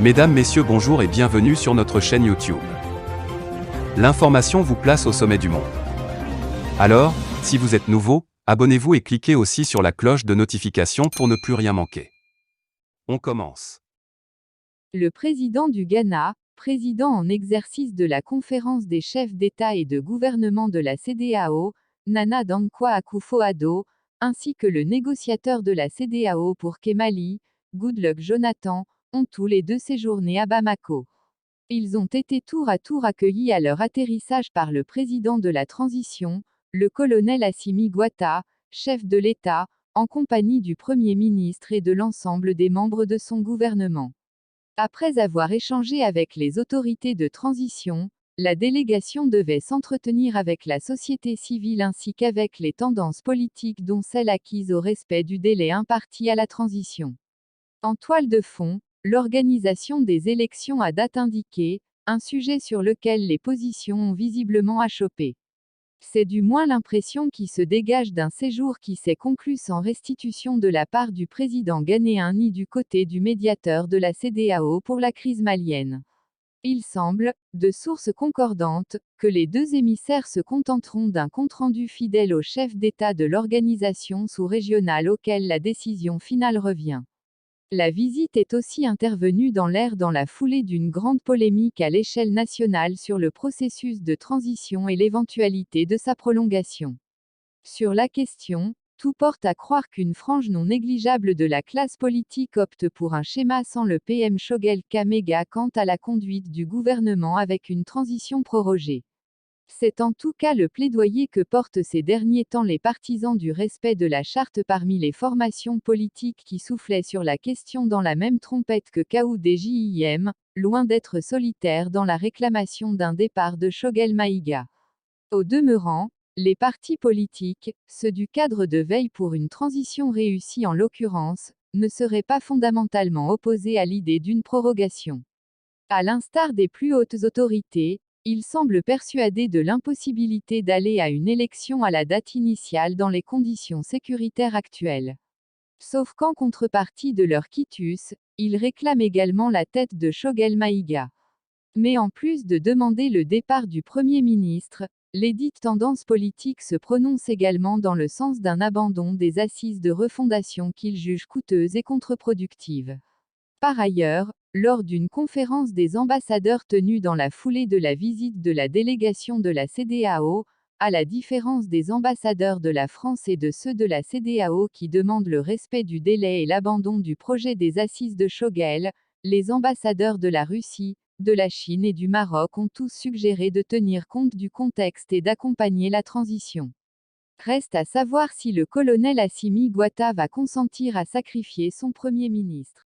Mesdames, Messieurs, bonjour et bienvenue sur notre chaîne YouTube. L'information vous place au sommet du monde. Alors, si vous êtes nouveau, abonnez-vous et cliquez aussi sur la cloche de notification pour ne plus rien manquer. On commence. Le président du Ghana, président en exercice de la Conférence des chefs d'État et de gouvernement de la CEDEAO, Nana Dankwa Akufo-Addo, ainsi que le négociateur de la CEDEAO pour Mali, Goodluck Jonathan, ont tous les deux séjourné à Bamako. Ils ont été tour à tour accueillis à leur atterrissage par le président de la transition, le colonel Assimi Goïta, chef de l'État, en compagnie du Premier ministre et de l'ensemble des membres de son gouvernement. Après avoir échangé avec les autorités de transition, la délégation devait s'entretenir avec la société civile ainsi qu'avec les tendances politiques dont celle acquise au respect du délai imparti à la transition. En toile de fond, l'organisation des élections à date indiquée, un sujet sur lequel les positions ont visiblement achoppé. C'est du moins l'impression qui se dégage d'un séjour qui s'est conclu sans restitution de la part du président ghanéen ni du côté du médiateur de la CEDEAO pour la crise malienne. Il semble, de sources concordantes, que les deux émissaires se contenteront d'un compte-rendu fidèle au chef d'État de l'organisation sous-régionale auquel la décision finale revient. La visite est aussi intervenue dans l'air dans la foulée d'une grande polémique à l'échelle nationale sur le processus de transition et l'éventualité de sa prolongation. Sur la question, tout porte à croire qu'une frange non négligeable de la classe politique opte pour un schéma sans le PM Choguel Kamega quant à la conduite du gouvernement avec une transition prorogée. C'est en tout cas le plaidoyer que portent ces derniers temps les partisans du respect de la charte parmi les formations politiques qui soufflaient sur la question dans la même trompette que Kaoudé JIM, loin d'être solitaire dans la réclamation d'un départ de Choguel Maïga. Au demeurant, les partis politiques, ceux du cadre de veille pour une transition réussie en l'occurrence, ne seraient pas fondamentalement opposés à l'idée d'une prorogation. À l'instar des plus hautes autorités, ils semblent persuadés de l'impossibilité d'aller à une élection à la date initiale dans les conditions sécuritaires actuelles. Sauf qu'en contrepartie de leur quitus, ils réclament également la tête de Choguel Maïga. Mais en plus de demander le départ du Premier ministre, les dites tendances politiques se prononcent également dans le sens d'un abandon des assises de refondation qu'ils jugent coûteuses et contre-productives. Par ailleurs, lors d'une conférence des ambassadeurs tenue dans la foulée de la visite de la délégation de la CEDEAO, à la différence des ambassadeurs de la France et de ceux de la CEDEAO qui demandent le respect du délai et l'abandon du projet des assises de Choguel, les ambassadeurs de la Russie, de la Chine et du Maroc ont tous suggéré de tenir compte du contexte et d'accompagner la transition. Reste à savoir si le colonel Assimi Goïta va consentir à sacrifier son Premier ministre.